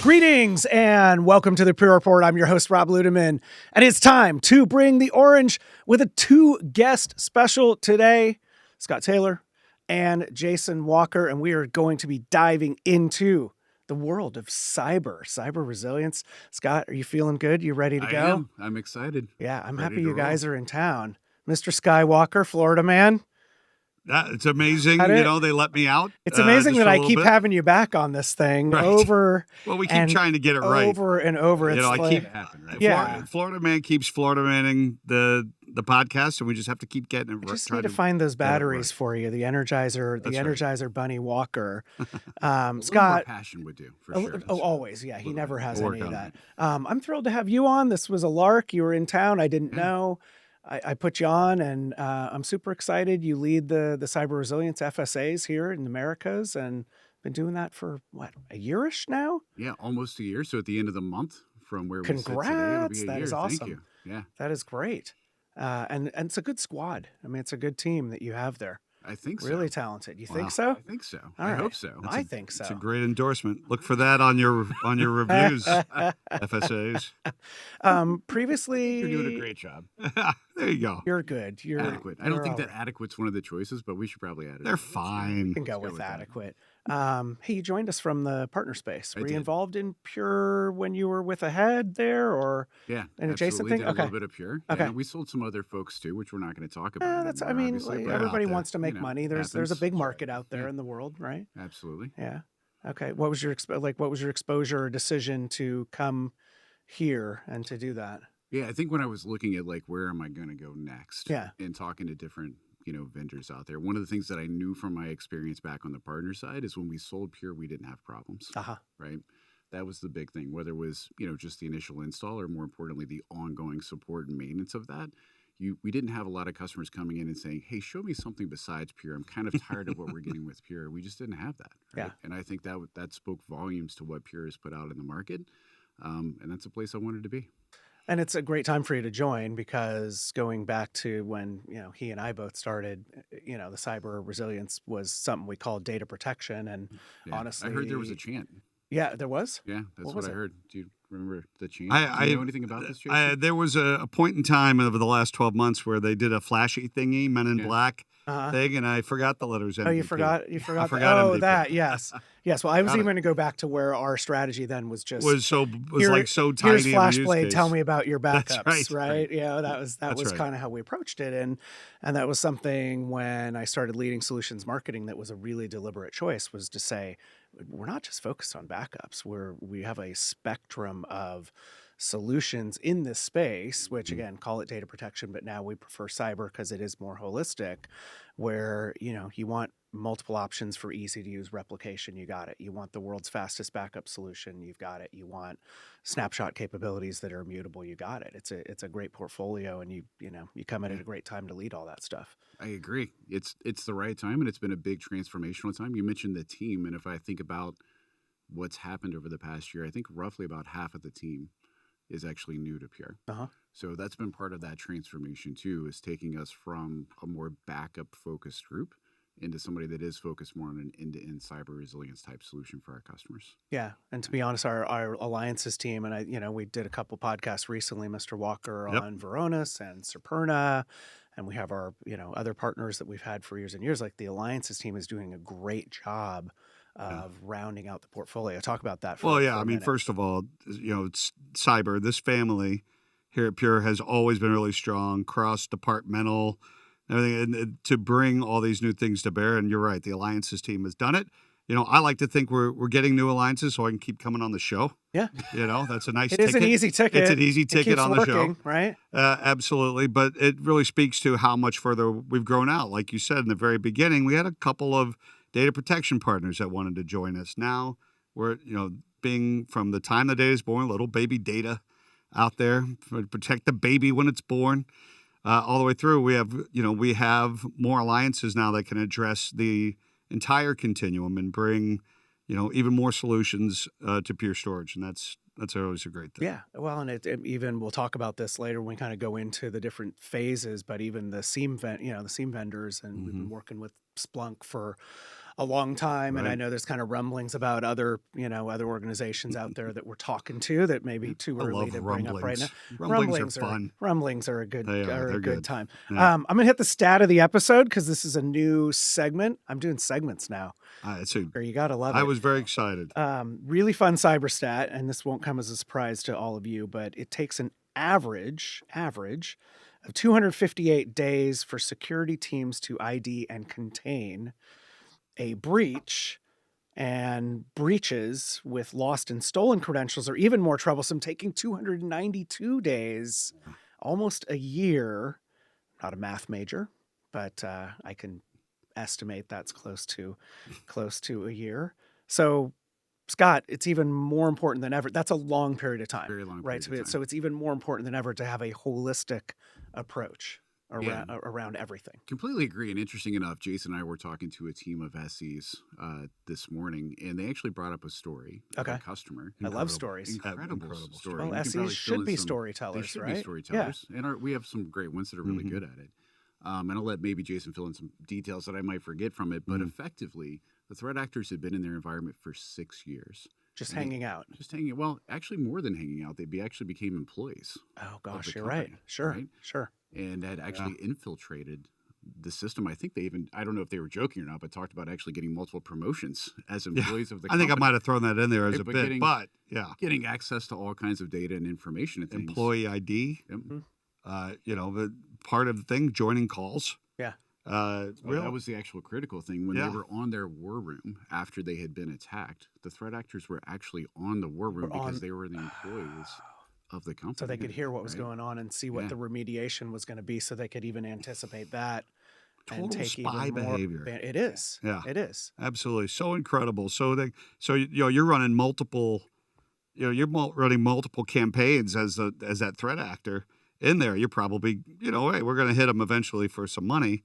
Greetings and welcome to the Pure Report. I'm your host, Rob Ludeman, and it's time to bring the orange with a two-guest special today, Scott Taylor and Jason Walker, and we are going to be diving into the world of cyber resilience. Scott, are you feeling good? You ready to go? I am. I'm excited. Yeah, I'm Ready happy to you guys roll. are in town. Mr. Skywalker, Florida man. It's amazing. Got it? They let me out. It's amazing just that for a I little keep bit. having you back on this thing Right. over Well, we keep and trying to get it right. over and over. It's I like, keep happen, right? Yeah. Florida man keeps Florida manning the podcast, and we just have to keep getting it I right. just need to find those batteries right. for you. The Energizer, That's right. Energizer Bunny Walker. A little Scott, more passion would do for sure. always. Yeah, he Little never bit. has We'll any of work that. on I'm thrilled to have you on. This was a lark. You were in town. I didn't Yeah. know. I put you on, and I'm super excited. You lead the cyber resilience FSAs here in the Americas, and been doing that for what, a yearish now? Yeah, almost a year. So at the end of the month, from where we sit today, it'll Congrats! be a That year. is awesome. Thank you. Yeah, That is great. And it's a good squad. I mean, it's a good team that you have there. I think so. Really talented. You Wow. think so? I think so. All I right. hope so. I think so. It's a great endorsement. Look for that on your reviews, FSAs. Previously, You're doing a great job. There you go. You're good. You're Adequate. I don't you're think all that adequate's one of the choices, but we should probably add it. They're right. fine. You can go Let's with that. adequate. Hey, you joined us from the partner space. I Were you did. involved in Pure when you were with Ahead there, or Yeah, an adjacent absolutely. thing? Did a Okay. little bit of Pure. Okay. Yeah, we sold some other folks too, which we're not going to talk about. That's. I anymore, mean, obviously, like, but everybody out wants to there, make money. There's a happens. big That's market right. out there Yeah, in the world, right? absolutely. Yeah. Okay. What was your what was your exposure or decision to come here and to do that? Yeah, I think when I was looking at like where am I going to go next, Yeah. and talking to different vendors out there, one of the things that I knew from my experience back on the partner side is when we sold Pure, we didn't have problems. Uh-huh. Right. That was the big thing, whether it was just the initial install or more importantly the ongoing support and maintenance of that. We didn't have a lot of customers coming in and saying, hey, show me something besides Pure. I'm kind of tired of what we're getting with Pure. We just didn't have that. Right? Yeah. And I think that spoke volumes to what Pure has put out in the market. And that's a place I wanted to be. And it's a great time for you to join because going back to when, he and I both started, the cyber resilience was something we called data protection. And Yeah. honestly, I heard there was a chant. Yeah, there was? Yeah, that's What what was I it? heard. Do you remember the chant? I Do you know anything about this, Jason? There was a point in time over the last 12 months where they did a flashy thingy, Men in Yeah. Black Uh-huh. thing, and I forgot the letters MVP. Oh, you forgot? You forgot? forgot Oh, MVP. that, yes. Yes. Well, I was Got even it. going to go back to where our strategy then was just Was so Here- so tiny. here's in the use Flashblade. case. Tell me about your That's backups, right. right? Yeah, that That's was right. kind of how we approached it, and that was something when I started leading solutions marketing that was a really deliberate choice, was to say we're not just focused on backups. We have a spectrum of solutions in this space, which again, call it data protection, but now we prefer cyber because it is more holistic, where you want multiple options for easy to use replication. You got it. You want the world's fastest backup solution. You've got it. You want snapshot capabilities that are immutable. You got it. It's a great portfolio, and you come in at a great time to lead all that stuff. I agree. It's the right time, and it's been a big transformational time. You mentioned the team, and if I think about what's happened over the past year, I think roughly about half of the team is actually new to Pure. Uh-huh. So that's been part of that transformation too, is taking us from a more backup focused group into somebody that is focused more on an end-to-end cyber resilience type solution for our customers. Yeah, and to be honest, our alliances team, and we did a couple podcasts recently, Mr. Walker on Varonis and Serperna, and we have our other partners that we've had for years and years. Like the alliances team is doing a great job of rounding out the portfolio. Talk about that. Well, for yeah. a I mean, minute. first of all, it's cyber. This family here at Pure has always been really strong, cross-departmental, everything, and to bring all these new things to bear. And you're right, the alliances team has done it. I like to think we're getting new alliances so I can keep coming on the show. Yeah, That's a nice it ticket. is an easy ticket. It's an easy It ticket keeps on the working, show. right? Absolutely. But it really speaks to how much further we've grown out. Like you said in the very beginning, we had a couple of data protection partners that wanted to join us. Now we're, being from the time the data is born, little baby data out there to protect the baby when it's born, all the way through. We have more alliances now that can address the entire continuum and bring, even more solutions to Pure Storage, and that's always a great thing. Yeah, well, and it even we'll talk about this later when we kind of go into the different phases. But even the SIEM vendors, and we've been working with Splunk for a long time, and I Right. know there's kind of rumblings about other other organizations out there that we're talking to that may be too I early love to bring up right now. rumblings. Rumblings are fun. Rumblings are a good They are. They're good good. time. Yeah. I'm gonna hit the stat of the episode because this is a new segment. I'm doing segments now. You gotta love it. I was very excited. Really fun cyber stat, and this won't come as a surprise to all of you, but it takes an average of 258 days for security teams to ID and contain a breach, and breaches with lost and stolen credentials are even more troublesome, taking 292 days, almost a year. Not a math major, but I can estimate that's close to a year. So, Scott, it's even more important than ever. That's a long period of time, Very long right? period of So time. it's even more important than ever to have a holistic approach Yeah. around everything. Completely agree. And interesting enough, Jason and I were talking to a team of SEs this morning, and they actually brought up a story of Okay. a customer. I love stories. Incredible story. Well, We can SEs probably fill should in be some- storytellers, They should right? be storytellers. And we have some great ones that are really good at it. And I'll let maybe Jason fill in some details that I might forget from it. But effectively, the threat actors had been in their environment for 6 years. Just And they- hanging out. Just hanging. Well, actually, more than hanging out, actually became employees. Oh gosh, the you're right. company, Sure, right? sure. And had actually infiltrated the system. I think they even, I don't know if they were joking or not, but talked about actually getting multiple promotions as employees of the I think I company. might have thrown that in there as Right, a but bit, getting- but yeah, Getting access to all kinds of data and information and things. employee ID. Yep. The part of the thing, joining calls. Yeah. Well, that was the actual critical thing. When Yeah. they were on their war room after they had been attacked, the threat actors were actually on the war room because they were the employees of the company. So they could hear what was right? going on and see what Yeah. the remediation was going to be, so they could even anticipate that. Total and take spy even more behavior. It is. Yeah. It is. Absolutely, so incredible. You're running multiple, running multiple campaigns as that threat actor in there. You're probably, hey, we're going to hit them eventually for some money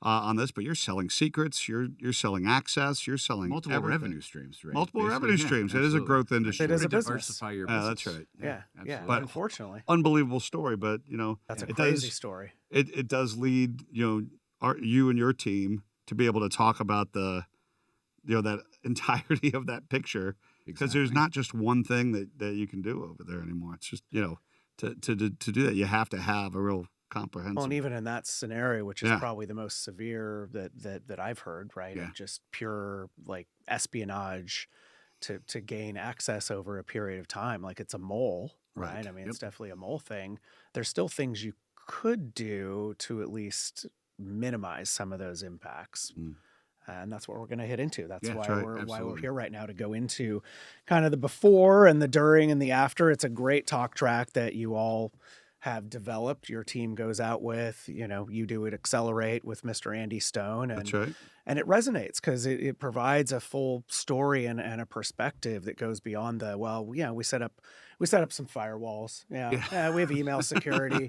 on this, but you're selling secrets, you're selling access, you're selling Multiple everything. revenue streams, right? Multiple Basically, revenue yeah, streams. It is a absolutely. growth industry. It is a To business. diversify your Yeah, business. that's right. Yeah. absolutely. But- Unfortunately, Unbelievable story, but that's a it crazy does, story. it does lead you and your team to be able to talk about the that entirety of that picture, because there's Exactly. not just one thing that you can do over there anymore. It's just to do that, you have to have a real comprehensive. Well, and even in that scenario, which is Yeah. probably the most severe that I've heard, right? Yeah. Of just pure like espionage to gain access over a period of time. Like it's a mole, right? Right. I mean, it's definitely a mole thing. There's still things you could do to at least minimize some of those impacts. And that's what we're going to hit into. That's Yeah, why that's right. we're Absolutely. here right now, to go into kind of the before and the during and the after. It's a great talk track that you all have developed. Your team goes out with, you do it Accelerate with Mr. Andy Stone, and That's right. and it resonates because it provides a full story and a perspective that goes beyond the, we set up some firewalls. We have email security.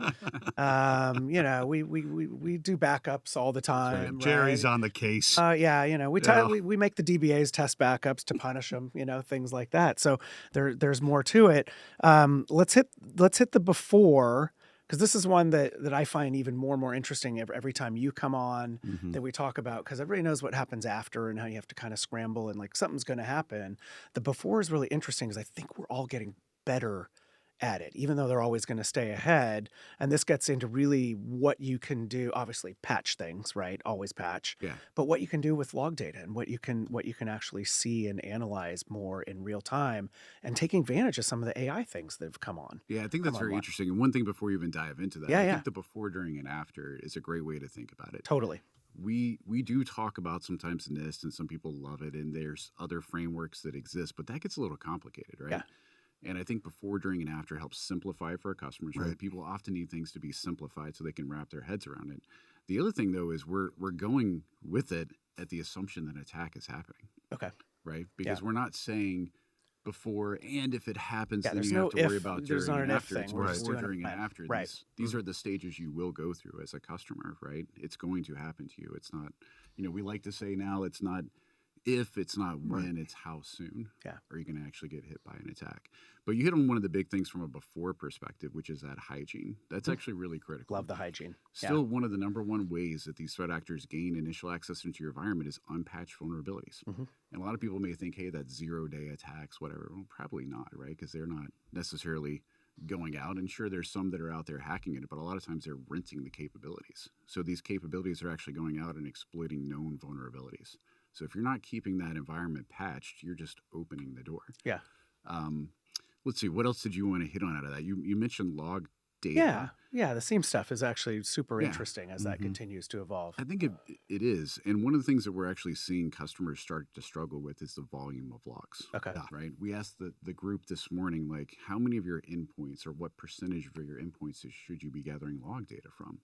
We do backups all the time. Jerry's right? on the case. We make the DBAs test backups to punish them, things like that. So there's more to it. Let's hit the before, because this is one that I find even more and more interesting every time you come on, that we talk about, because everybody knows what happens after and how you have to kind of scramble and like something's going to happen. The before is really interesting because I think we're all getting better at it, even though they're always going to stay ahead. And this gets into really what you can do. Obviously, patch things, right? Always patch. Yeah. But what you can do with log data and what you can actually see and analyze more in real time, and taking advantage of some of the AI things that have come on. Yeah, I think that's Come on, very Juan. interesting. And one thing before you even dive into that, Yeah, I yeah. think the before, during, and after is a great way to think about it. Totally. We do talk about sometimes NIST, and some people love it, and there's other frameworks that exist, but that gets a little complicated, right? Yeah. And I think before, during, and after helps simplify for our customers, right? Right. People often need things to be simplified so they can wrap their heads around it. The other thing, though, is we're going with it at the assumption that attack is happening, Okay. right? Because we're not saying before, and if it happens, then there's you no have to worry if, about there's during not and an if after. thing. It's We're just before, doing it during, and when. after. Right. These are the stages you will go through as a customer, right? It's going to happen to you. It's not, we like to say now, it's not if it's not Right. when, it's how soon Yeah. are you going to actually get hit by an attack. But you hit on one of the big things from a before perspective, which is that hygiene. That's actually really critical. Love the hygiene. Still, one of the number one ways that these threat actors gain initial access into your environment is unpatched vulnerabilities. Mhm. And a lot of people may think, hey, that's 0-day attacks, whatever. Well, probably not, right? Because they're not necessarily going out. And sure, there's some that are out there hacking it, but a lot of times they're renting the capabilities. So these capabilities are actually going out and exploiting known vulnerabilities. So if you're not keeping that environment patched, you're just opening the door. Yeah. Let's see, what else did you want to hit on out of that? You mentioned log data. Yeah. Yeah. The SIEM stuff is actually super Yeah. interesting as that Mhm. continues to evolve. I think it is. And one of the things that we're actually seeing customers start to struggle with is the volume of logs. Okay. Yeah. Right? We asked the group this morning, like, how many of your endpoints or what percentage of your endpoints should you be gathering log data from?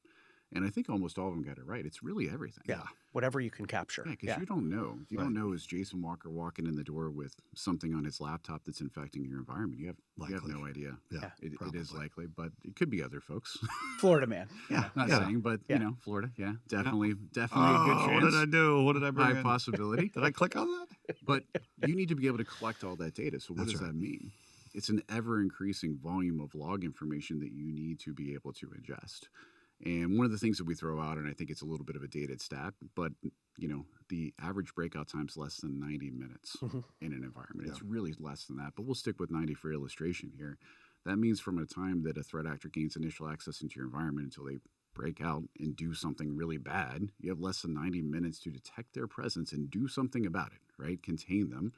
And I think almost all of them got it right. It's really everything. Yeah. Whatever you can capture. Yeah, because you don't know. You Right. don't know, is Jason Walker walking in the door with something on his laptop that's infecting your environment? You have Likely. no idea. Yeah. It is probably. likely, but it could be other folks. Florida man. Yeah. Not yeah. saying, but Yeah. you know, Florida, yeah, definitely a good Oh, chance. what did I do? What did I bring High in? possibility. Did I click on that? But you need to be able to collect all that data. So what That's does right. that mean? It's an ever increasing volume of log information that you need to be able to ingest. And one of the things that we throw out, and I think it's a little bit of a dated stat, but you know, the average breakout time is less than 90 minutes Mhm. in an environment. Yeah. It's really less than that, but we'll stick with 90 for illustration here. That means from a time that a threat actor gains initial access into your environment until they break out and do something really bad, you have less than 90 minutes to detect their presence and do something about it, right? Contain them,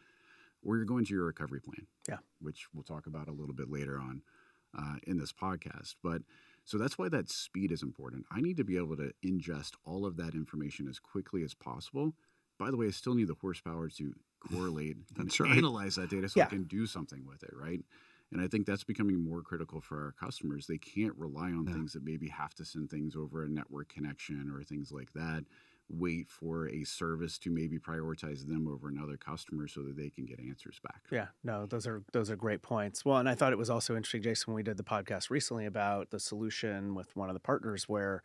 or you're going to your recovery plan. Yeah. Which we'll talk about a little bit later on in this podcast. But so that's why that speed is important. I need to be able to ingest all of that information as quickly as possible. By the way, I still need the horsepower to correlate and That's right. analyze that data so I Yeah. can do something with it, right? And I think that's becoming more critical for our customers. They can't rely on Yeah. things that maybe have to send things over a network connection or things like that. Wait for a service to maybe prioritize them over another customer so that they can get answers back. Yeah, no, those are great points. Well, and I thought it was also interesting, Jason, when we did the podcast recently about the solution with one of the partners where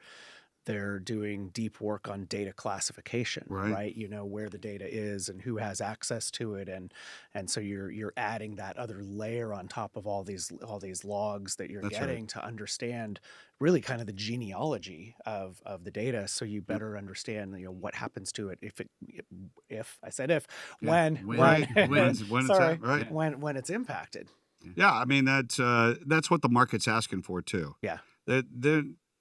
they're doing deep work on data classification, Right. right? You know where the data is and who has access to it, and so you're adding that other layer on top of all these logs that you're That's right. getting to understand really kind of the genealogy of the data, so you better understand what happens to it if I said if Yeah. when When- when it's sorry at, right? when it's impacted. Yeah, I mean that's what the market's asking for too. Yeah.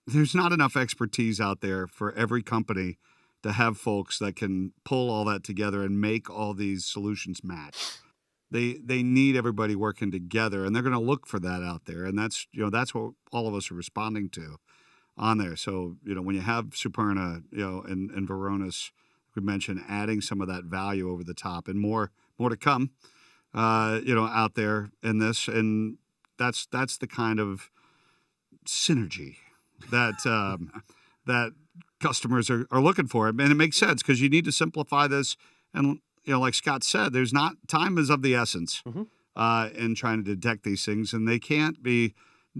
There's not enough expertise out there for every company to have folks that can pull all that together and make all these solutions match. They need everybody working together, and they're going to look for that out there, and that's what all of us are responding to on there. So when you have Superna, and Varonis, we mentioned adding some of that value over the top, and more to come, out there in this, and that's the kind of synergy that that customers are looking for, and it makes sense because you need to simplify this. And like Scott said, time is of the essence in trying to detect these things, and they can't be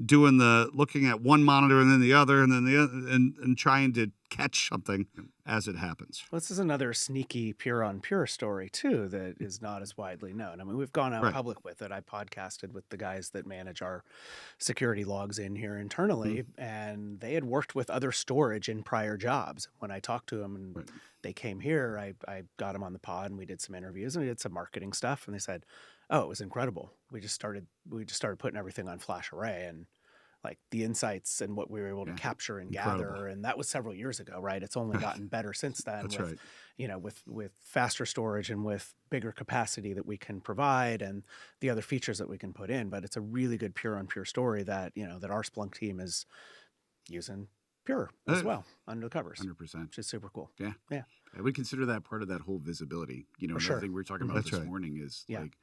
doing looking at one monitor and then the other and then the other and trying to catch something as it happens. Well, this is another sneaky pure story too that is not as widely known. I mean, we've gone out Right. public with it. I podcasted with the guys that manage our security logs in here internally, and they had worked with other storage in prior jobs. When I talked to them and Right. they came here, I got them on the pod and we did some interviews and we did some marketing stuff, and they said, "Oh, it was incredible. We just started putting everything on FlashArray, and like the insights and what we were able to Yeah. capture and Incredible. gather." And that was several years ago, right? It's only gotten better since then. That's with, right. with faster storage and with bigger capacity that we can provide and the other features that we can put in. But it's a really good pure story that that our Splunk team is using Pure as well under the covers, 100%. which is super cool. I would consider that part of that whole visibility. For Another sure. thing we were talking about That's this right. morning is Yeah. like,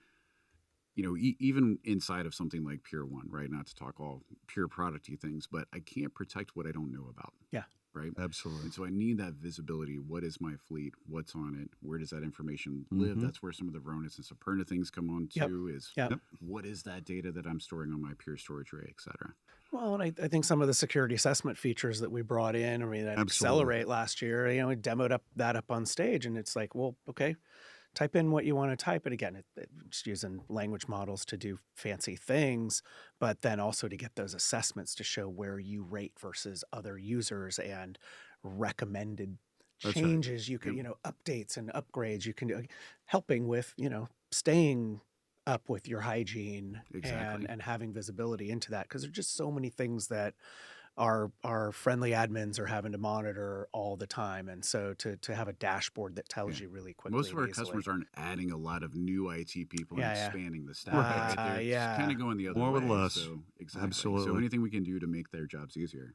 even inside of something like Pure One, right? Not to talk all pure producty things, but I can't protect what I don't know about. Yeah. Right. Absolutely. And so I need that visibility. What is my fleet? What's on it? Where does that information live? Mhm. That's where some of the Varonis and Superna things come on Yep. too, is Yep. what is that data that I'm storing on my Pure Storage array, et cetera. Well, and I think some of the security assessment features that we brought in, I mean, that Absolutely. Accelerate last year, we demoed that up on stage, and it's like, well, okay, type in what you want to type. And again, it's using language models to do fancy things, but then also to get those assessments to show where you rate versus other users and recommended That's right. changes. You can, updates and upgrades. You can do, helping with, staying up with your hygiene Exactly. and having visibility into that, because there's just so many things that our friendly admins are having to monitor all the time, and so to have a dashboard that tells Yeah. you really quickly Most of our and easily. customers aren't adding a lot of new IT people and Yeah, yeah. expanding the staff. Right? They're kind Yeah, of going the other More way. with less. So exactly. So Absolutely. anything we can do to make their jobs easier.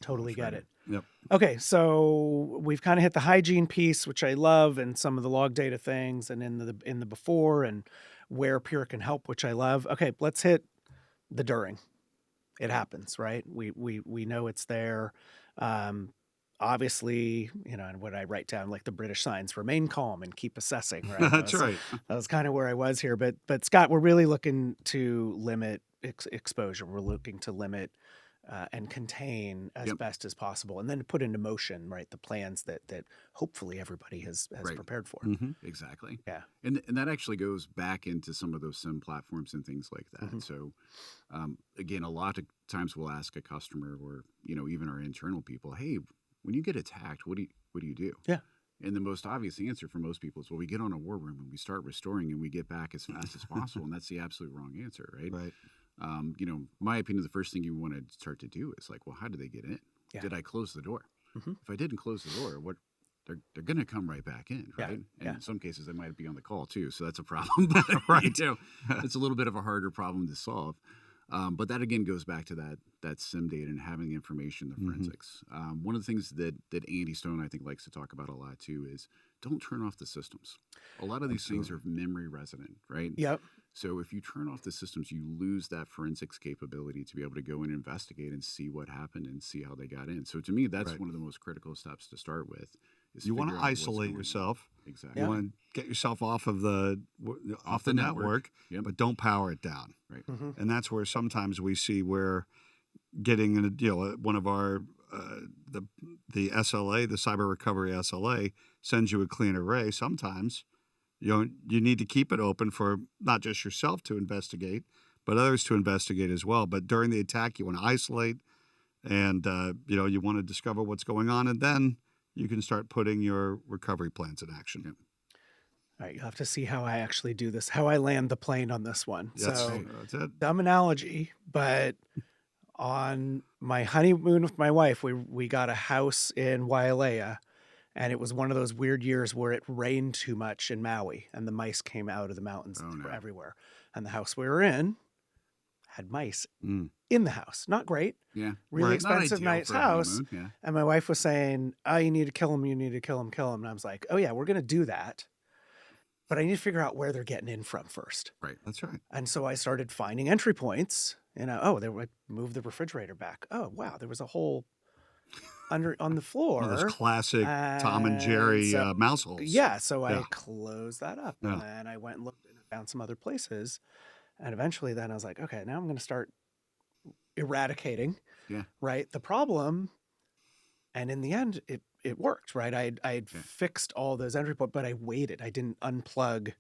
totally Much get better. it. Yep. Okay, so we've kind of hit the hygiene piece, which I love, and some of the log data things, and in the before, and where Pure can help, which I love. Okay, let's hit the during. It happens, right? We know it's there. Obviously, and what I write down, like the British signs, remain calm and keep assessing, right? That's right. That was kind of where I was here. But Scott, we're really looking to limit exposure. We're looking to limit and contain as Yep. best as possible, and then put into motion, right, the plans that hopefully everybody has Right. prepared for. Hmm. Exactly. Yeah. And that actually goes back into some of those SIM platforms and things like that. Mhm. So, again, a lot of times we'll ask a customer or even our internal people, hey, when you get attacked, what do you do? Yeah. And the most obvious answer for most people is, well, we get on a war room and we start restoring and we get back as fast as possible. And that's the absolute wrong answer, right? Right. My opinion, the first thing you want to start to do is like, well, how did they get in? Yeah. Did I close the door? Mhm. If I didn't close the door, what they're going to come right back in, Yeah, right? And yeah. in some cases, they might be on the call too, so that's a problem. But, Right. it's a little bit of a harder problem to solve. But that again goes back to that SIM data and having the information, the Mhm. forensics. One of the things that Andy Stone I think likes to talk about a lot too is don't turn off the systems. A lot of these things are memory resident, right? Yep. So if you turn off the systems, you lose that forensics capability to be able to go and investigate and see what happened and see how they got in. So to me, that's Right. one of the most critical steps to start with. Is You want to figure out what's isolate going on. yourself. Exactly. You want to get yourself off of off the network. network, Yep. but don't power it down. Right. Mhm. And that's where sometimes we see where getting in one of our the SLA, the Cyber Recovery SLA, sends you a clean array. Sometimes you need to keep it open for not just yourself to investigate, but others to investigate as well. But during the attack, you want to isolate, and you want to discover what's going on, and then you can start putting your recovery plans in action. Yep. All right, you'll have to see how I actually do this, how I land the plane on this one. So That's it. dumb analogy, but on my honeymoon with my wife, we got a house in Wailea, and it was one of those weird years where it rained too much in Maui, and the mice came out of the mountains Oh, no. everywhere. And the house we were in had mice Mm. in the house. Not great, Yeah. really Right. expensive, Not ideal nice for a house. honeymoon, Yeah. And my wife was saying, "Oh, you need to kill them. You need to kill them. Kill them." And I was like, "Oh yeah, we're gonna do that, but I need to figure out where they're getting in from first." That's right. And so I started finding entry points. Oh, they would move the refrigerator back. Oh, wow, there was a hole on the One floor. of those classic Tom and And Jerry so- mouse holes. Yeah, so I Yeah. closed that up, Yeah. and then I went and looked and found some other places. And eventually, then I was like, okay, now I'm going to start eradicating, Yeah. right, the problem. And in the end, it worked, right? I had Yeah. fixed all those entry points, but I waited. I didn't unplug.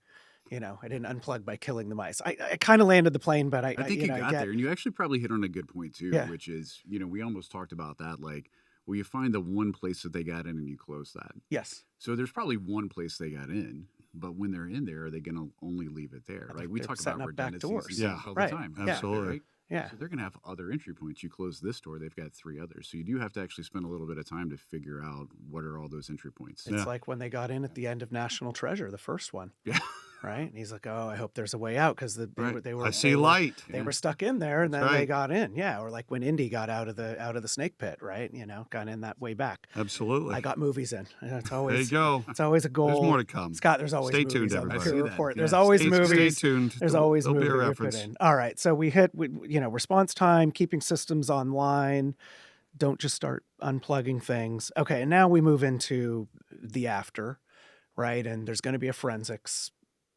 I didn't unplug by killing the mice. I kind of landed the plane, but I think you got get, there, and you actually probably hit on a good point too, Yeah. which is, we almost talked about that. Like, well, you find the one place that they got in, and you close that. Yes. So there's probably one place they got in, but when they're in there, are they going to only leave it there? They're- Right? We they're talk setting about up back redundancies doors. and Yeah. stuff all Right. the time. Yeah. Absolutely. Right? Yeah. So they're going to have other entry points. You close this door, they've got 3 others. So you do have to actually spend a little bit of time to figure out what are all those entry points. It's Yeah. like when they got in at the end of National Treasure, the first one, Yeah. right? And he's like, "Oh, I hope there's a way out," because Right. they were I see they were- light. They Yeah. were stuck in there, and then That's they right. got in. Yeah, or like when Indy got out of the snake pit, right? Got in that way back. Absolutely. I got movies in. It's there you always go. it's always a goal. There's more to come. Scott, there's always Stay movies tuned, on the everybody. I see Pure that. Report. Yeah. There's always Stay movies. tuned. There's There'll- always there'll be movie a we reference. put in. All right, so we hit response time, keeping systems online. Don't just start unplugging things. Okay, and now we move into the after, right? And there's going to be a forensics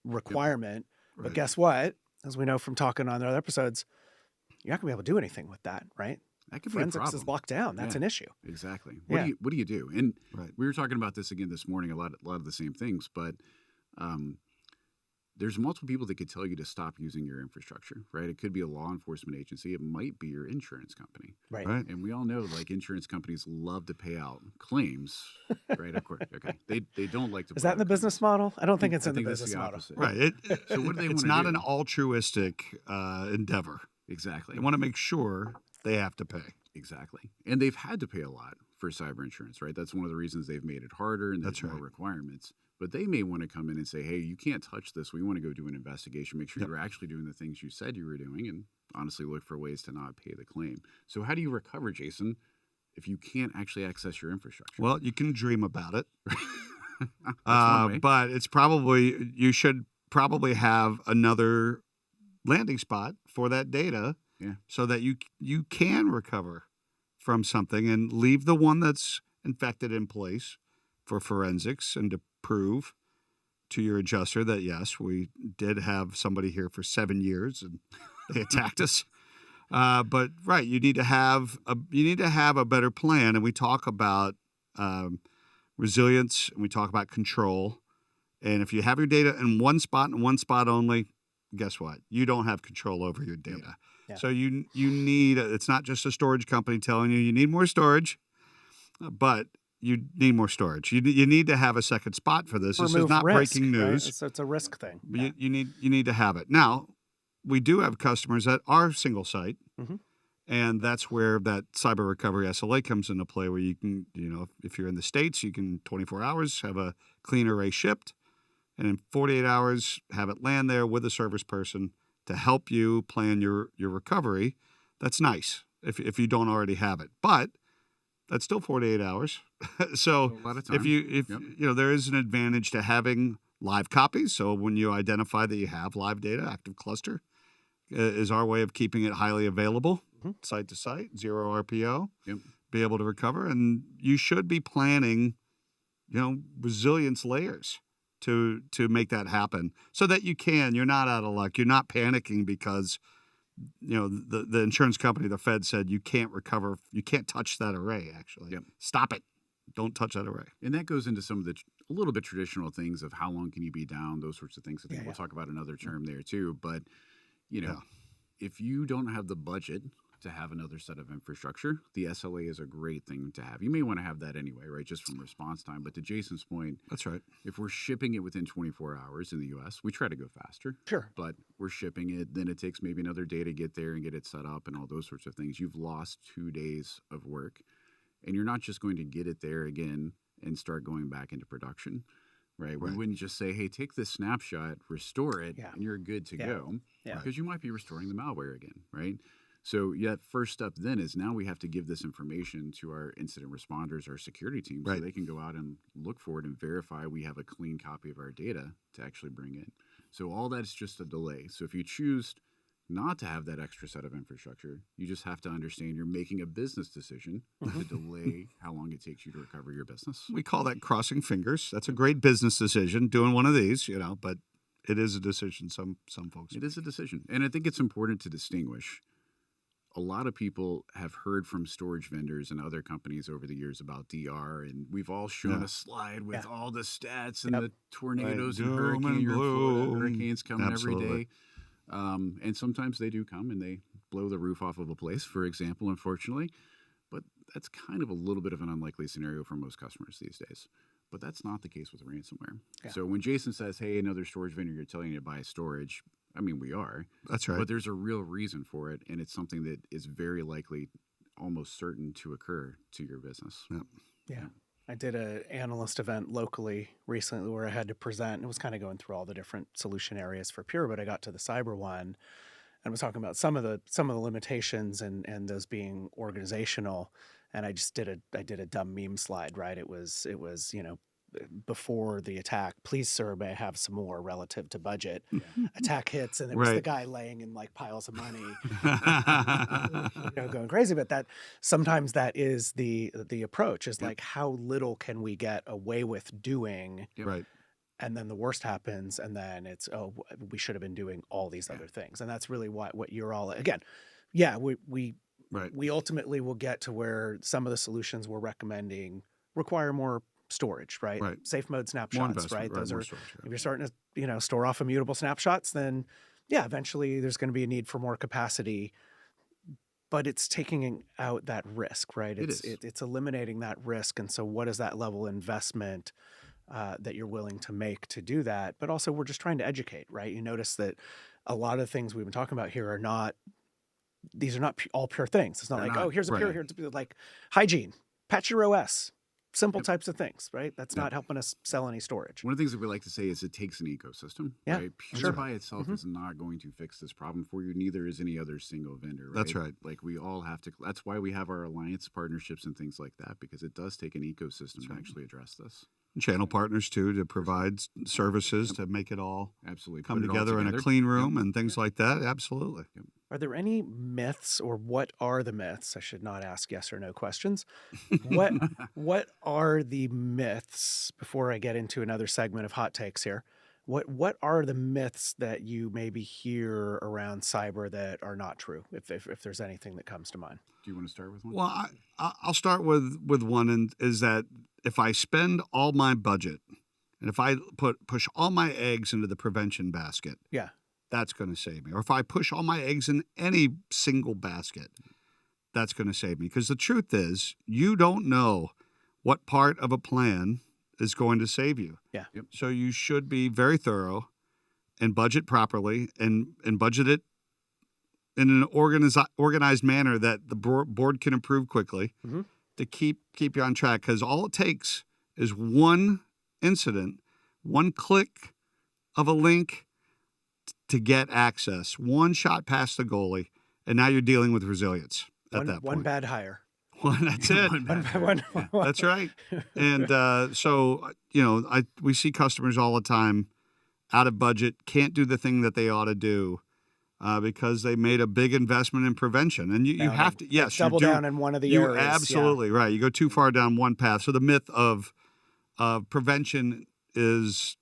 requirement. But Right. guess what? As we know from talking on the other episodes, you're not going to be able to do anything with that, right? That could be a Forensics problem. is locked down. That's Yeah. an issue. Exactly. Yeah. What do you do? And Right. we were talking about this again this morning. A lot of the same things, but there's multiple people that could tell you to stop using your infrastructure, right? It could be a law enforcement agency. It might be your insurance company. Right. Right. And we all know, like, insurance companies love to pay out claims, right? Of course. Okay. They don't like to Is pay that in the out business model? I don't think it's I in the think that's business the model. opposite. Right. So what do they it's wanna not do? an altruistic endeavor. Exactly. They want to make sure they have to pay. Exactly. And they've had to pay a lot for cyber insurance, right? That's one of the reasons they've made it harder and there's That's more right. requirements. But they may want to come in and say, hey, you can't touch this. We want to go do an investigation, make sure Yep. you're actually doing the things you said you were doing, and honestly look for ways to not pay the claim. So how do you recover, Jason, if you can't actually access your infrastructure? Well, you can dream about it. That's one way. But it's probably, you should probably have another landing spot for that data Yeah. so that you can recover from something and leave the one that's infected in place for forensics and to prove to your adjuster that yes, we did have somebody here for 7 years and they attacked us. But right, you need to have a better plan, and we talk about resilience and we talk about control. And if you have your data in one spot and one spot only, guess what? You don't have control over your data. Yeah. So you need it's not just a storage company telling you need more storage, but you need more storage. You need to have a second spot for this. This is Remove not risk, breaking right? news. It's a risk thing. But you need to have it. Now, we do have customers that are single site, Mhm. and that's where that cyber recovery SLA comes into play, where you can, if you're in the States, you can 24 hours have a clean array shipped, and in 48 hours have it land there with a service person to help you plan your recovery. That's nice if you don't already have it, but that's still 48 hours. So A lot of time. if there is an advantage to having live copies. So when you identify that you have live data, active cluster is our way of keeping it highly available, site to site, 0 RPO, Yep. be able to recover. And you should be planning, resilience layers to make that happen so that you're not out of luck. You're not panicking because the insurance company, the Fed said you can't recover, you can't touch that array. Actually, Yep. Stop it. Don't touch that array. And that goes into some of the a little bit traditional things of how long can you be down, those sorts of things. I think Yeah, we'll yeah. talk about another term there too. But Yeah. if you don't have the budget to have another set of infrastructure, the SLA is a great thing to have. You may want to have that anyway, right? Just from response time. But to Jason's point, That's right. if we're shipping it within 24 hours in the US, we try to go faster. Sure. But we're shipping it, then it takes maybe another day to get there and get it set up and all those sorts of things. You've lost 2 days of work, and you're not just going to get it there again and start going back into production, right? We Right. wouldn't just say, hey, take this snapshot, restore it, Yeah. and you're good to Yeah. go, Yeah. because you might be restoring the malware again, right? So that first step then is now we have to give this information to our incident responders, our security team, Right. so they can go out and look for it and verify we have a clean copy of our data to actually bring in. So all that's just a delay. So if you choose not to have that extra set of infrastructure, you just have to understand you're making a business decision to delay how long it takes you to recover your business. We call that crossing fingers. That's a great business decision, doing one of these, but it is a decision some folks It is a decision. And I think it's important to distinguish. A lot of people have heard from storage vendors and other companies over the years about DR, and we've all shown Yeah. a slide with Yeah. all the stats and Yep. the tornadoes Right. and Doom and gloom. hurricanes coming Absolutely. every day. And sometimes they do come and they blow the roof off of a place, for example, unfortunately. But that's kind of a little bit of an unlikely scenario for most customers these days. But that's not the case with ransomware. Yeah. So when Jason says, hey, another storage vendor, you're telling you to buy storage, I mean, we are. That's right. But there's a real reason for it, and it's something that is very likely, almost certain to occur to your business. Yeah. I did an analyst event locally recently where I had to present, and it was kind of going through all the different solution areas for Pure, but I got to the cyber one and was talking about some of the limitations and those being organizational. And I did a dumb meme slide, right? It was, before the attack, please sir, may I have some more relative to budget. Attack hits, and it was the Right. guy laying in like piles of money, going crazy. But that sometimes that is the approach is Yep. like, how little can we get away with doing, Yep. Right. and then the worst happens, and then it's, we should have been doing all these other things. And that's really what you're all, again, yeah, we Right. ultimately will get to where some of the solutions we're recommending require more storage, right? Right. Safe mode More snapshots, investment, right? right? Those More are, storage. if you're starting to, store off immutable snapshots, then yeah, eventually there's going to be a need for more capacity, but it's taking out that risk, right? It is. It's eliminating that risk. And so what is that level of investment that you're willing to make to do that? But also we're just trying to educate, right? You notice that a lot of things we've been talking about here are not, these are not all pure things. It's not They're like, not. oh, here's a pure, Right. here's like hygiene, patch your OS, simple Yep. types of things, right? That's Yep. not helping us sell any storage. One of the things that we like to say is it takes an ecosystem, Yeah, right? Pure sure. by itself is not going to fix this problem for you. Neither is any other single vendor, right? That's right. Like we all have to, that's why we have our alliance partnerships and things like that, because it does take an ecosystem to right. actually address this. Channel partners too to provide services to make it all Absolutely. come Put it all together in a together. clean Yep. room and things like that. Absolutely. Are there any myths, or what are the myths? I should not ask yes or no questions. What what are the myths, before I get into another segment of hot takes here? What are the myths that you maybe hear around cyber that are not true? If there's anything that comes to mind. Do you want to start with one? Well, I'll start with one, and is that if I spend all my budget and if I push all my eggs into the prevention basket, Yeah. that's going to save me. Or if I push all my eggs in any single basket, that's going to save me. Because the truth is, you don't know what part of a plan is going to save you. Yeah. Yep. So you should be very thorough and budget properly and budget it in an organized manner that the board can approve quickly Mhm. to keep you on track. Because all it takes is one incident, one click of a link to get access, one shot past the goalie, and now you're dealing with resilience at that point. One bad hire. That's it. One bad One- hire. one- That's right. And so, we see customers all the time out of budget, can't do the thing that they ought to do because they made a big investment in prevention. And you Down have in- to, yes, you double do- down in one of the You're areas. yeah. absolutely right. You go too far down one path. So the myth of prevention is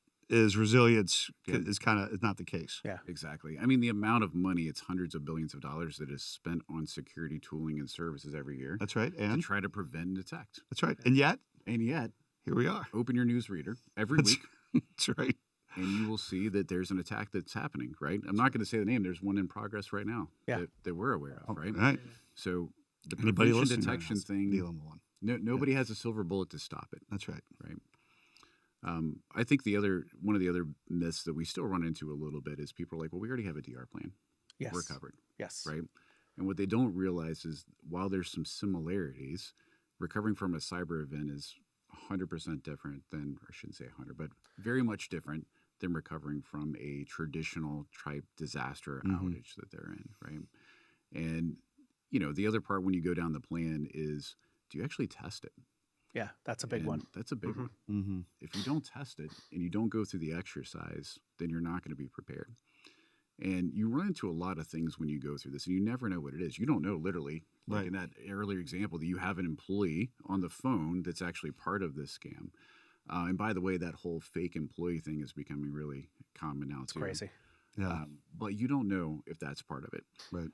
resilience Yeah. is not the case. Yeah. Exactly. I mean, the amount of money, it's hundreds of billions of dollars that is spent on security tooling and services every year That's right. to And try to prevent and detect. that's right. And yet, And yet, here we are. open your news reader every That's, week that's right. and you will see that there's an attack that's happening, right? I'm not going to say the name. There's one in progress right now Yeah. that we're aware of, right? Right. So the Anybody prevention listening right now detection is thing, dealing with one. nobody has a silver bullet to stop it, That's right. right? I think one of the other myths that we still run into a little bit is people are like, well, we already have a DR plan. Yes. We're covered, Yes. right? And what they don't realize is while there's some similarities, recovering from a cyber event is 100% different than, or I shouldn't say 100, but very much different than recovering from a traditional type disaster Mhm. outage that they're in, right? And, the other part when you go down the plan is, do you actually test it? Yeah. That's a big And one. That's a big Mhm. one. Mm-hmm. If you don't test it and you don't go through the exercise, then you're not going to be prepared. And you run into a lot of things when you go through this, and you never know what it is. You don't know, literally, like Right. in that earlier example, that you have an employee on the phone that's actually part of this scam. And by the way, that whole fake employee thing is becoming really common now, It's too. crazy. Yeah. But you don't know if that's part of it. Right.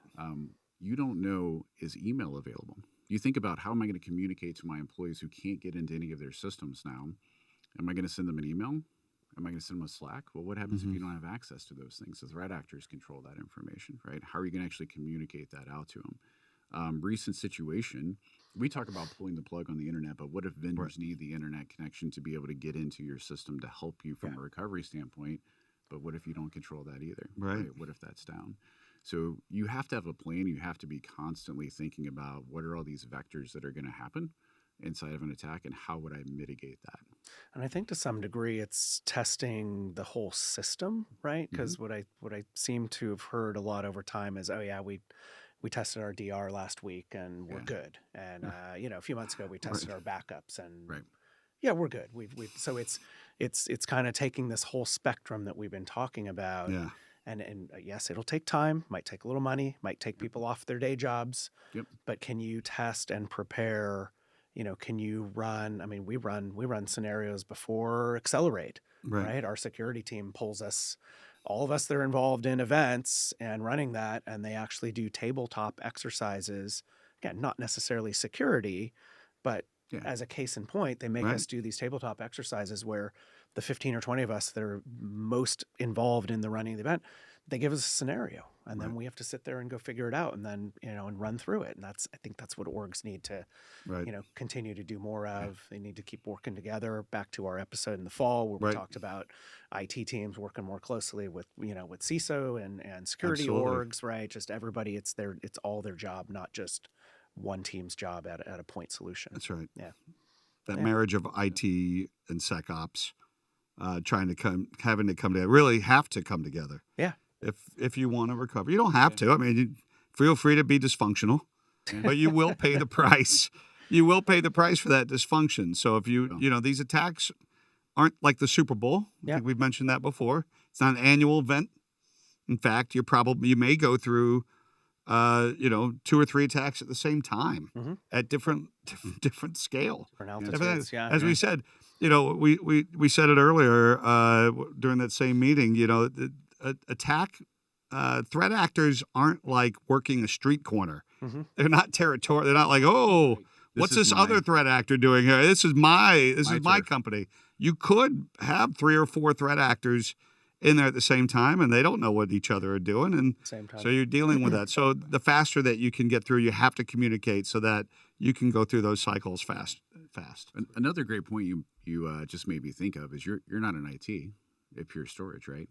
You don't know, is email available? You think about, how am I going to communicate to my employees who can't get into any of their systems now? Am I going to send them an email? Am I going to send them a Slack? Well, what happens if you don't have access to those things? The threat actors control that information, right? How are you going to actually communicate that out to them? Recent situation, we talk about pulling the plug on the internet, but what if vendors need the internet connection to be able to get into your system to help you from Yeah. a recovery standpoint? But what if you don't control that either? Right. What if that's down? So you have to have a plan. You have to be constantly thinking about, what are all these vectors that are going to happen inside of an attack, and how would I mitigate that? And I think to some degree it's testing the whole system, right? Because what I seem to have heard a lot over time is, oh yeah, we tested our DR last week and we're Yeah. good. And a few months ago we tested our backups and Right. yeah, we're good. We've so it's kind of taking this whole spectrum that we've been talking about. Yeah. And yes, it'll take time, might take a little money, might take people off their day jobs. Yep. But can you test and prepare? Can you run? I mean, we run scenarios before Accelerate, right? Our security team pulls us, all of us that are involved in events and running that, and they actually do tabletop exercises. Again, not necessarily security, but Yeah. as a case in point, they make Right. us do these tabletop exercises where the 15 or 20 of us that are most involved in the running of the event, they give us a scenario, and then Right. we have to sit there and go figure it out, and then and run through it. And I think that's what orgs need to Right. continue to do more of. They need to keep working together. Back to our episode in the fall where we Right. talked about IT teams working more closely with with CISO and security Absolutely. orgs, right? Just everybody, it's all their job, not just one team's job at a point solution. That's right. Yeah. That Yeah. marriage of IT and SecOps, having to come together, really have to come together. Yeah. If you want to recover, you don't have to. I mean, feel free to be dysfunctional, but you will pay the price. You will pay the price for that dysfunction. So if these attacks aren't like the Super Bowl. I Yeah. think we've mentioned that before. It's not an annual event. In fact, you may go through 2 or 3 attacks at the same time Mhm. at different scale. For Everything- altitudes, yeah. As we said, we said it earlier during that same meeting. Threat actors aren't like working a street corner. Mhm. They're not territorial. They're not like, oh, what's is this other my- threat actor doing here? This is my turf. company. You could have 3 or 4 threat actors in there at the same time, and they don't know what each other are doing, and Same time. so you're dealing with that. So the faster that you can get through, you have to communicate so that you can go through those cycles fast. Another great point you just made me think of is you're not an IT at Pure Storage, right?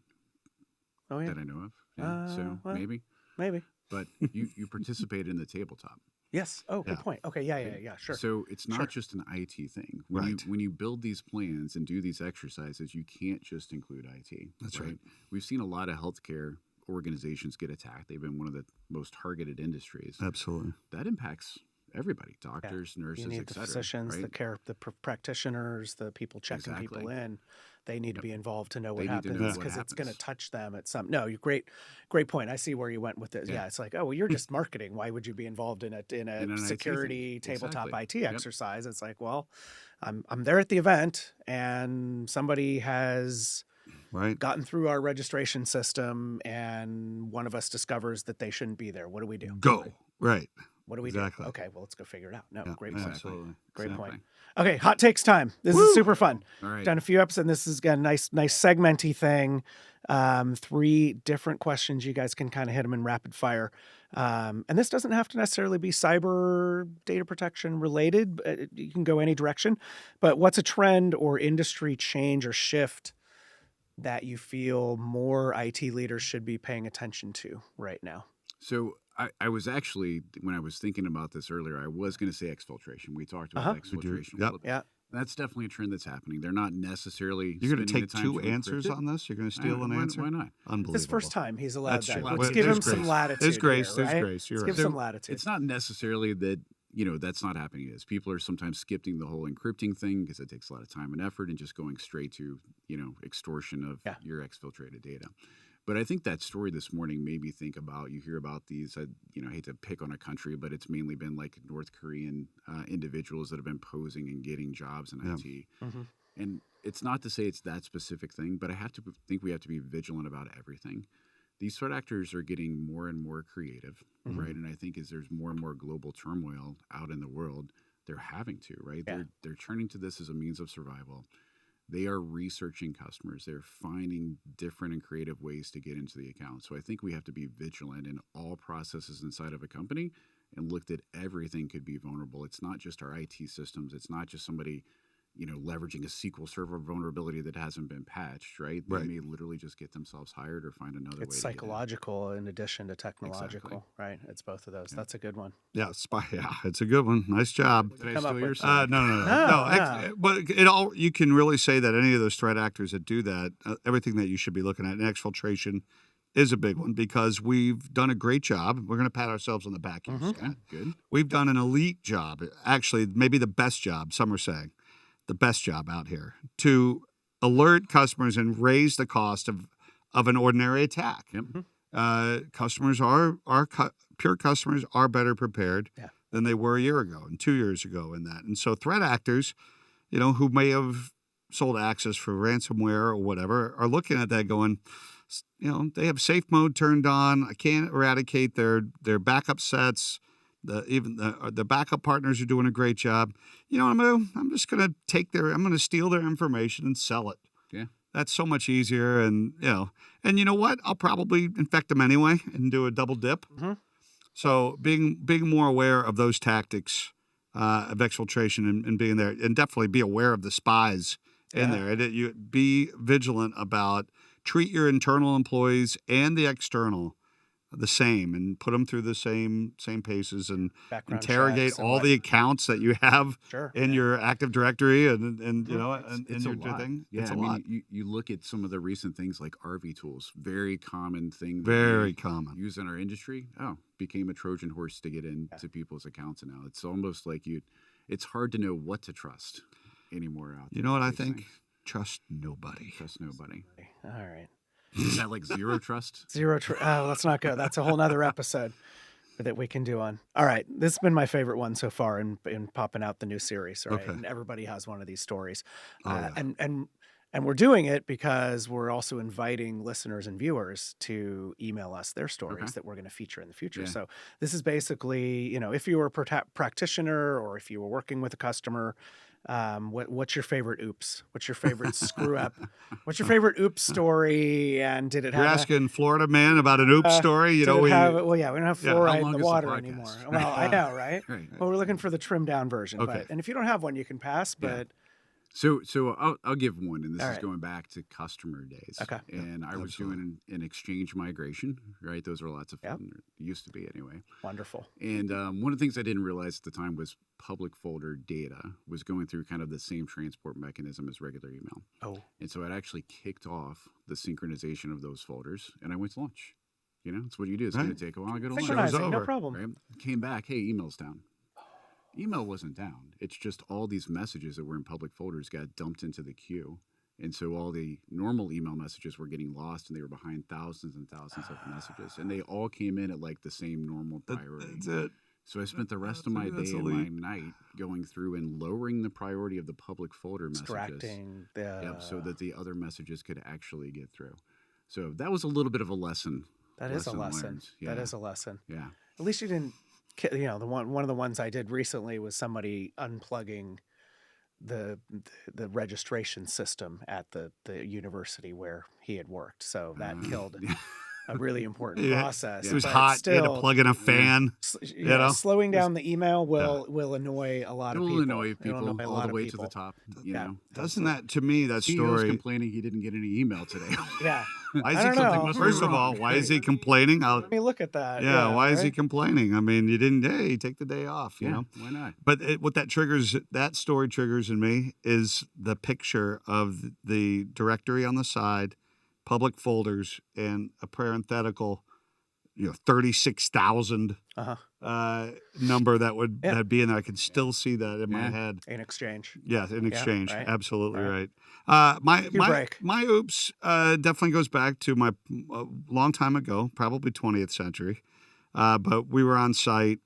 Oh yeah, That I know of. Yeah. So well, maybe, maybe. but you participated in the tabletop. Yes. Oh, good Yeah. point. Okay. Yeah. Sure. So it's not Sure. just an IT thing. Right. When you build these plans and do these exercises, you can't just include IT. That's right. We've seen a lot of healthcare organizations get attacked. They've been one of the most targeted industries. Absolutely. That impacts everybody: doctors, nurses, You need et the cetera, physicians, right? the practitioners, the people checking people Exactly. in. They need to be involved to know what They need to know happens what because it's going to happens. touch them at some. No, you great point. I see where you went with this. Yeah, Yeah. it's like, oh, well, you're just marketing. Why would you be involved in an IT security thing. tabletop Exactly. IT Yep. exercise? It's like, well, I'm there at the event, and somebody has Right. gotten through our registration system, and one of us discovers that they shouldn't be there. What do we do? Go. Right. What do we Exactly. do? Okay, well, let's go figure it out. No, Yeah, great point. absolutely. Great Exactly. point. Okay, hot takes time. This is super fun. All right. Done a few episodes, and this is a nice segmenty thing. 3 different questions. You guys can kind of hit them in rapid fire. And this doesn't have to necessarily be cyber data protection related. But you can go any direction. But what's a trend or industry change or shift that you feel more IT leaders should be paying attention to right now? So I was actually, when I was thinking about this earlier, I was going to say exfiltration. We talked about Uh-huh. exfiltration. Yep. Well, Yeah. That's definitely a trend that's happening. They're not necessarily. You're going to spending take the time 2 to answers encrypt it. on this? You're going to steal an answer? Why not? Unbelievable. His first time he's allowed That's that. true. Let's Well, give him there's some grace. latitude. There's grace. here, There's right? grace. You're Let's give right. some latitude. It's not necessarily that that's not happening. Is people are sometimes skipping the whole encrypting thing because it takes a lot of time and effort and just going straight to extortion of Yeah. your exfiltrated data. But I think that story this morning made me think about. You hear about these. I hate to pick on a country, but it's mainly been like North Korean individuals that have been posing and getting jobs in Yeah. IT. Mhm. And it's not to say it's that specific thing, but I think we have to be vigilant about everything. These threat actors are getting more and more creative, Mhm. right? And I think as there's more and more global turmoil out in the world, they're having to, right? Yeah. They're turning to this as a means of survival. They are researching customers. They're finding different and creative ways to get into the account. So I think we have to be vigilant in all processes inside of a company and look that everything could be vulnerable. It's not just our IT systems. It's not just somebody leveraging a SQL Server vulnerability that hasn't been patched, right? They Right. may literally just get themselves hired or find another way It's to get in. psychological in addition to technological, right? It's both of those. Yeah. That's a good one. Yeah, spy. Yeah, it's a good one. Nice job. Did I Come up steal your with- side? No. No, No, but you can really say that any of those threat actors that do that, everything that you should be looking at, and exfiltration is a big one because we've done a great job. We're going to pat ourselves on the back here, Mhm. Scott. Yeah, good. We've done an elite job, actually, maybe the best job, some are saying, the best job out here to alert customers and raise the cost of an ordinary attack. Yep. Customers pure customers are better prepared Yeah. than they were a year ago and 2 years ago in that. And so threat actors, who may have sold access for ransomware or whatever, are looking at that going, they have safe mode turned on. I can't eradicate their backup sets. The backup partners are doing a great job. You know what I'm gonna do? I'm gonna steal their information and sell it. Yeah. That's so much easier, and you know what? I'll probably infect them anyway and do a double dip. Mhm. So being more aware of those tactics of exfiltration and being there, and definitely be aware of the spies in Yeah. there. And you be vigilant about treat your internal employees and the external the same, and put them through the same paces, and Background interrogate checks and all the accounts that you have Sure. in your Active Directory and It's a your lot. thing. Yeah, It's a I mean, lot. you look at some of the recent things like RV tools, very common thing. that Very we common. use in our industry. Became a Trojan horse to get into people's accounts now. It's almost like it's hard to know what to trust anymore out there. You know what with I these think? things. Trust nobody. Trust nobody. All right. Is that like zero trust? Let's not go. That's a whole nother episode that we can do on. All right. This has been my favorite one so far in popping out the new series, right? Okay. And everybody has one of these stories. Oh, yeah. And we're doing it because we're also inviting listeners and viewers to email us their stories Okay. that we're going to feature in the future. Yeah. So this is basically, if you were a practitioner or if you were working with a customer, what's your favorite oops? What's your favorite screw up? What's your favorite oops story? And did it You're have asking Florida man about an oops story. You did know, it have, well, yeah, we don't have yeah, how fluoride in long the is the water podcast? anymore. Well, I know, right? Right. Well, we're looking for the trimmed down version. Okay. And if you don't have one, you can pass. Yeah. But So I'll give one, and this All is right. going back to customer days. Okay. And I was Absolutely. doing an exchange migration, right? Those are lots of Yep. fun. It used to be anyway. wonderful. And one of the things I didn't realize at the time was public folder data was going through kind of the same transport mechanism as regular email. Oh, And so it actually kicked off the synchronization of those folders, and I went to lunch. It's what you do. It's going Right. to take a while. I go to lunch. Synchronized. synchronizing, no over, problem. Right? Came back, hey, email's down. Email wasn't down. It's just all these messages that were in public folders got dumped into the queue. And so all the normal email messages were getting lost, and they were behind thousands and thousands of messages. And they all came in at like the same normal priority. That's it. So I spent the rest of my day That's and my elite. night going through and lowering the priority of the public folder messages. Extracting the. Yep, so that the other messages could actually get through. So that was a little bit of a lesson. That is a lesson. learned. That Yeah. is a lesson. Yeah. At least you didn't. The one of the ones I did recently was somebody unplugging the registration system at the university where he had worked. So that killed a really important Yeah. process. It was but hot. You had to Still, plug in a fan. you know? slowing down the email will annoy a lot It of will people. annoy It'll people annoy a all lot the of way to people. the top. Yeah. Doesn't that, to me, that CEO's story? complaining he didn't get any email today. Yeah. Why is I he don't know. complaining? First of all, why is he complaining? Let me look at that. Yeah, why is he right? complaining? I mean, you didn't. Hey, take the day off. You Yeah, know. why not? But what that story triggers in me is the picture of the directory on the side, public folders, and a parenthetical, 36,000 Uh-huh. number that'd Yeah. be in there. I can still see that in my Yeah. head. In exchange. Yeah, in exchange, right. absolutely Right. right. My break. my oops definitely goes back to my long time ago, probably 20th century. But we were on site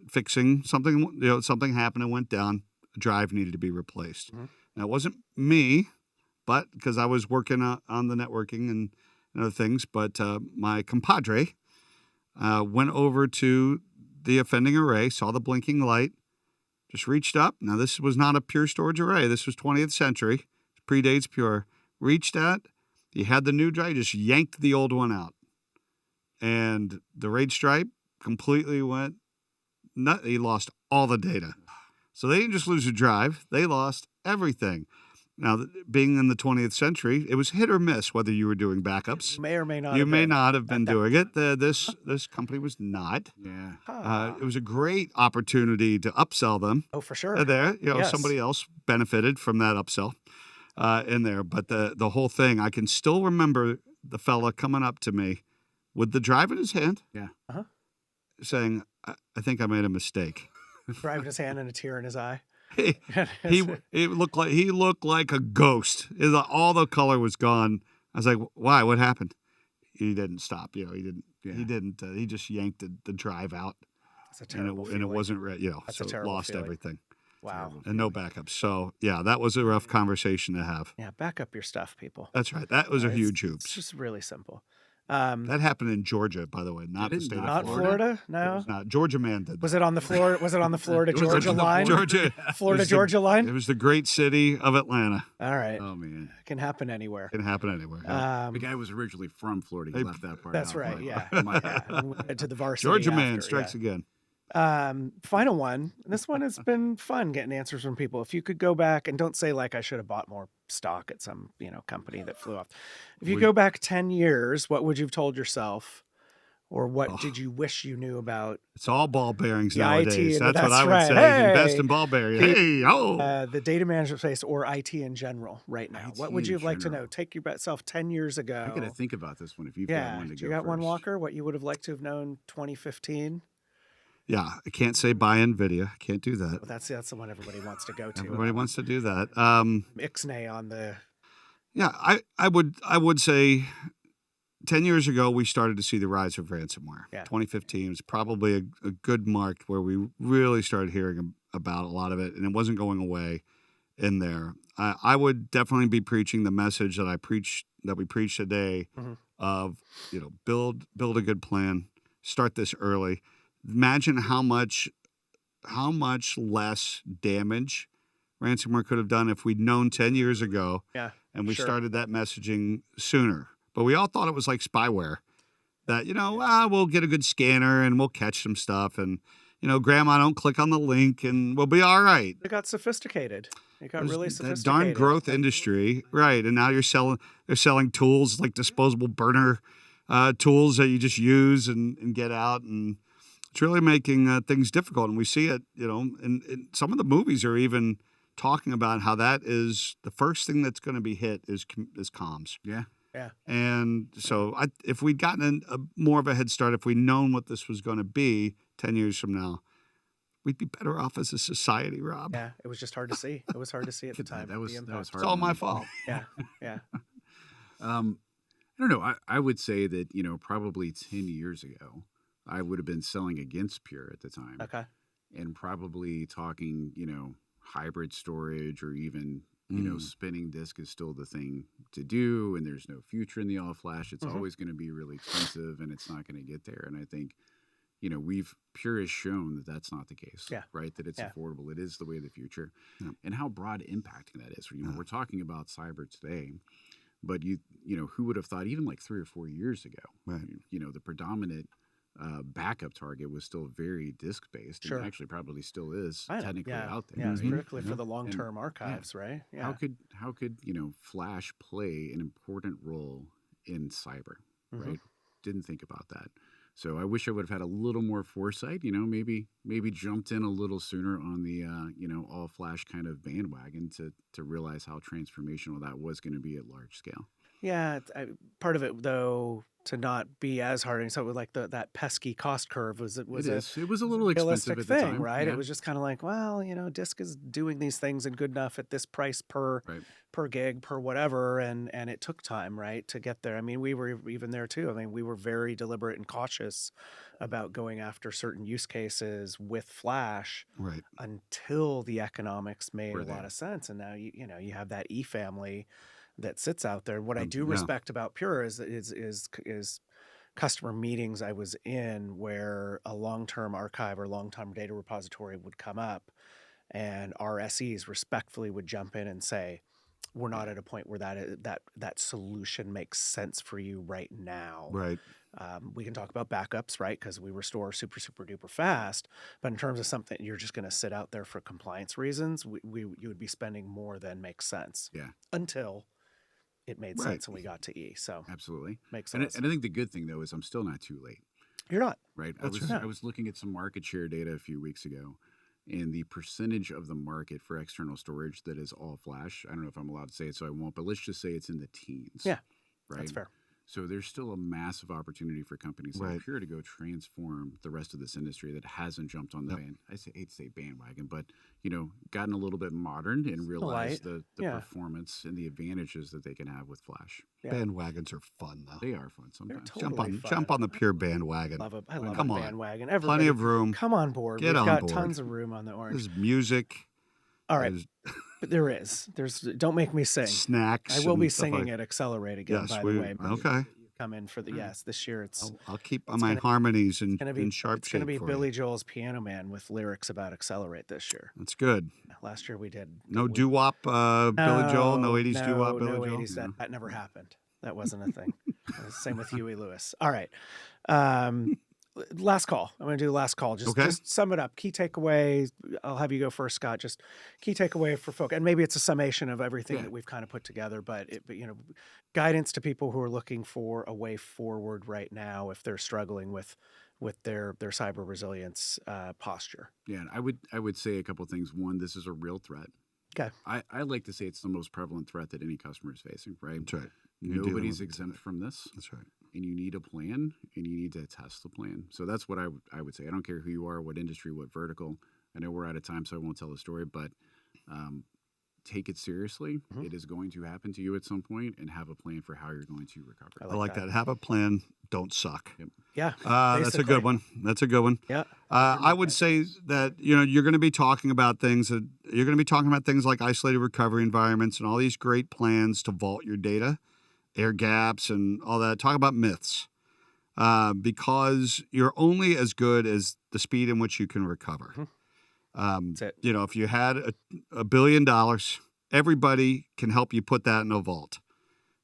fixing something. Something happened and went down. A drive needed to be replaced. Mhm. Now it wasn't me, but because I was working on the networking and other things. But my compadre went over to the offending array, saw the blinking light, just reached up. Now, this was not a Pure Storage array. This was 20th century. Predates Pure. Reached out. He had the new drive, just yanked the old one out. And the RAID stripe completely went nuts. He lost all the data. So they didn't just lose a drive. They lost everything. Now, being in the 20th century, it was hit or miss whether you were doing backups. You may or may not. You have may been. not have been doing it. This company was not. Yeah. It was a great opportunity to upsell them. Oh, for sure. There, Yes. somebody else benefited from that upsell in there. But the whole thing, I can still remember the fella coming up to me with the drive in his hand, Yeah. Uh-huh. saying, "I think I made a mistake." Driving his hand and a tear in his eye. He looked like a ghost. All the color was gone. I was like, "Why? What happened?" He didn't stop. He didn't. Yeah. He didn't. He just yanked the drive out, It's a and terrible it feeling. wasn't ready. That's So a it terrible lost feeling. everything Wow. and no backups. So yeah, that was a rough conversation to have. Yeah, back up your stuff, people. That's right. That was a It's- huge It's oops. just really simple. That happened in Georgia, by the way, not the did state not of not Florida. Florida. It No, was not. Georgia man did that. was it on the Florida? Was it on the Florida It was Georgia on the line? border. Georgia. Florida It was the- Georgia It line. was the great city of Atlanta. All right, Oh man, can happen anywhere. It can happen anywhere. the guy was originally from Florida. He Hey, left that part. That's out, right. but- Yeah, My bad. yeah. We went to the varsity. Georgia man after, strikes yeah. again. Final one. This one has been fun getting answers from people. If you could go back and don't say like I should have bought more stock at some company that flew off. If you Would- go back 10 years, what would you have told yourself, or what Oh. did you wish you knew about It's all ball bearings The IT, nowadays. That's what that's I would right. say. Invest Hey. in ball bearings. The- Hey, oh. the data management space or IT in general right now? IT What would you in have liked to know? general. Take yourself 10 years ago. I got to think about this one. If you've got Yeah, one to do go you got one, first. Walker? What you would have liked to have known 2015? Yeah, I can't say buy NVIDIA. I can't do that. Well, that's the one everybody wants to go to. Everybody wants to do that. Ixnay on the Yeah, I would say 10 years ago we started to see the rise of ransomware. Yeah. 2015 was probably a good mark where we really started hearing about a lot of it, and it wasn't going away in there. I would definitely be preaching the message that we preach today Mhm. of build a good plan, start this early. Imagine how much less damage ransomware could have done if we'd known 10 years ago yeah. and we Sure. started that messaging sooner. But we all thought it was like spyware that, we'll get a good scanner and we'll catch some stuff. And, grandma, don't click on the link and we'll be all right. It got sophisticated. It got There's really that sophisticated. darn growth industry. Right. And now they're selling tools like disposable burner tools that you just use and get out. And it's really making things difficult. And we see it, and some of the movies are even talking about how that is the first thing that's going to be hit is comms. Yeah. Yeah. And so if we'd gotten more of a head start, if we'd known what this was going to be 10 years from now, we'd be better off as a society, Rob. Yeah, it was just hard to see. It was hard to see at the time. That was the hard. impact. It's all my fault. Yeah, yeah. I don't know. I would say that probably 10 years ago, I would have been selling against Pure at the time, Okay. and probably talking hybrid storage or even spinning disk is still the thing to do, and there's no future in the all flash. It's Mhm. always going to be really expensive, and it's not going to get there. And I think Pure has shown that that's not the case. Yeah. Right. That it's Yeah. affordable. It is the way of the future, Yeah. and how broad impacting that is. Yeah. We're talking about cyber today, but who would have thought even like 3 or 4 years ago, Right. the predominant backup target was still very disk based, Sure. and actually probably still is I know. technically Yeah. out there. Yeah, Mhm. particularly for Yeah. the long-term archives, right? Yeah. How could Flash play an important role in cyber? Mhm. Right? Didn't think about that. So I wish I would have had a little more foresight. Maybe jumped in a little sooner on the all Flash kind of bandwagon to realize how transformational that was going to be at large scale. Yeah, part of it though to not be as hard, and so like that pesky cost curve was It was a little realistic expensive at the thing, time, right? yeah. It was just kind of like, well, disk is doing these things and good enough at this price per Right. per gig per whatever, and it took time, right, to get there. I mean, we were even there too. I mean, we were very deliberate and cautious about going after certain use cases with Flash Right. until the economics made Were a lot there. of sense. And now you have that E family that sits out there. What I do Yeah. respect about Pure is customer meetings I was in where a long-term archive or long-term data repository would come up, and our SEs respectfully would jump in and say, we're not at a point where that solution makes sense for you right now. Right. We can talk about backups, right? Because we restore super, super duper fast. But in terms of something you're just going to sit out there for compliance reasons, you would be spending more than makes sense. Yeah. Until it made Right. sense and we got to E. So Absolutely. makes And sense. I think the good thing though is I'm still not too late. You're not. Right. That's right. I was looking at some market share data a few weeks ago, and the percentage of the market for external storage that is all flash. I don't know if I'm allowed to say it, so I won't. But let's just say it's in the teens. Yeah, Right. That's fair. So there's still a massive opportunity for companies Right. like Pure to go transform the rest of this industry that hasn't jumped on the Yep. hate to say bandwagon, but gotten a little bit modern and realized the Yeah. performance and the advantages that they can have with Flash. Yeah. Bandwagons are fun though. They are fun sometimes. totally fun. Jump on the Pure bandwagon. I love Come a on. bandwagon. Plenty Everybody, of room. come on board. Get We've on got board. tons of room on the orange. There's music. All right, There's but there is. Don't make me sing. snacks. I will be and stuff singing like- at Accelerate again, Yes, by we. the way. Okay. come in for the All right. yes. This year I'll keep it's my gonna- harmonies in, gonna be in sharp it's shape gonna be for Billy you. Joel's Piano Man with lyrics about Accelerate this year. That's good. Last year we did No we- doo-wop Billy Joel, no 80s doo-wop Billy no Joel. 80s. Yeah. That never happened. That wasn't a thing. Same with Huey Lewis. All right. Um, last call. I'm going to do the last call. Okay. Just sum it up. Key takeaway. I'll have you go first, Scott. Just key takeaway for folk, and maybe it's a summation of everything Yeah. that we've kind of put together. But guidance to people who are looking for a way forward right now if they're struggling with their cyber resilience posture. Yeah, and I would say a couple things. One, this is a real threat. Okay. I like to say it's the most prevalent threat that any customer is facing, right? That's right. You're dealing Nobody's with it exempt today. from this, That's right. and you need a plan, and you need to test the plan. So that's what I would say. I don't care who you are, what industry, what vertical. I know we're out of time, so I won't tell the story, but take it seriously. Mhm. It is going to happen to you at some point, and have a plan for how you're going to recover. I I like that. that. Have a plan. Don't suck. Yeah. That's a Basically. good one. That's a good one. Yeah. I would say that you're going to be talking about things like isolated recovery environments and all these great plans to vault your data, air gaps, and all that. Talk about myths, because you're only as good as the speed in which you can recover. That's it. If you had $1 billion, everybody can help you put that in a vault.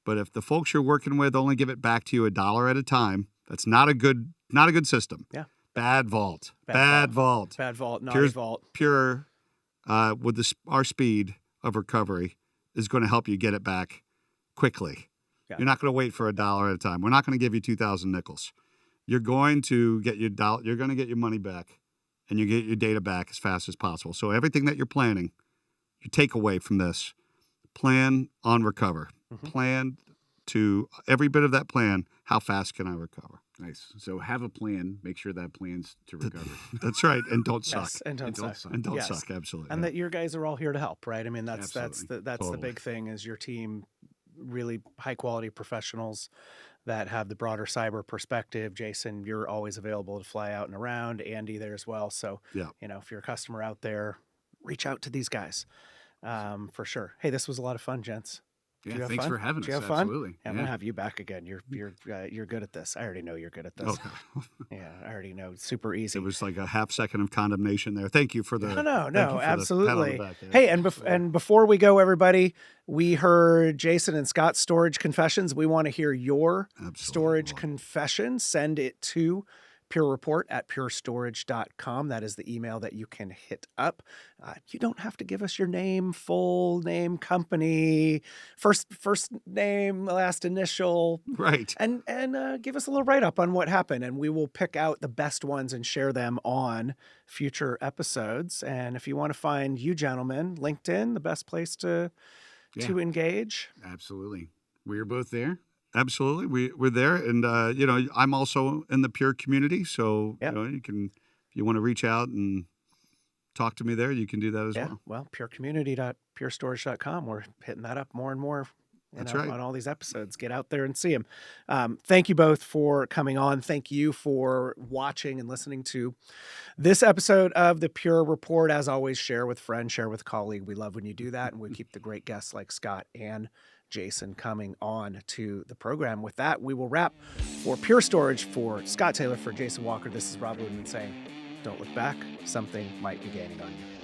But if the folks you're working with only give it back to you $1 at a time, that's not a good system. Yeah. Bad vault. Bad Bad vault. Bad vault, not Pure- vault. Pure, with our speed of recovery, is going to help you get it back quickly. Yeah. You're not going to wait for $1 at a time. We're not going to give you 2,000 nickels. You're going to get your dollar. You're going to get your money back, and you get your data back as fast as possible. So everything that you're planning, you take away from this, plan on recover. Mhm. Plan to every bit of that plan. How fast can I recover? Nice. So have a plan. Make sure that plan's to recover. That's right, and don't suck. Yes, and don't And don't suck. suck. And don't Yes. suck. Absolutely. And that your guys are all here to help, right? I mean, that's Absolutely. the Totally. big thing is your team, really high quality professionals that have the broader cyber perspective. Jason, you're always available to fly out and around. Andy there as well. So, Yeah. if you're a customer out there, reach out to these guys for sure. Hey, this was a lot of fun, gents. Did you Yeah, have thanks fun? for having Did you us. have fun? Absolutely. I'm gonna have you back again. You're good at this. I already know you're good at this. Okay. Yeah, I already know. Super easy. It was like a half second of condemnation there. Thank you for the. No, thank you for the pat on the absolutely. back there. Hey, and before we go, everybody, we heard Jason and Scott's storage confessions. We want to hear your Absolutely. storage confession. Send it to purereport@purestorage.com. That is the email that you can hit up. You don't have to give us your name, full name, company, first name, last initial, Right. and give us a little write up on what happened, and we will pick out the best ones and share them on future episodes. And if you want to find you gentlemen, LinkedIn, the best place to engage. Absolutely. We are both there. Absolutely. We're there. And, I'm also in the Pure community. So, Yep. you can, if you want to reach out and talk to me there, you can do that as Yeah, well. well, purecommunity.purestorage.com. We're hitting that up more and more. That's right. On all these episodes. Get out there and see them. Thank you both for coming on. Thank you for watching and listening to this episode of the Pure Report. As always, share with friends, share with colleague. We love when you do that, and we keep the great guests like Scott and Jason coming on to the program. With that, we will wrap. For Pure Storage, for Scott Taylor, for Jason Walker, this is Rob Woodman saying, don't look back. Something might be gaining on you.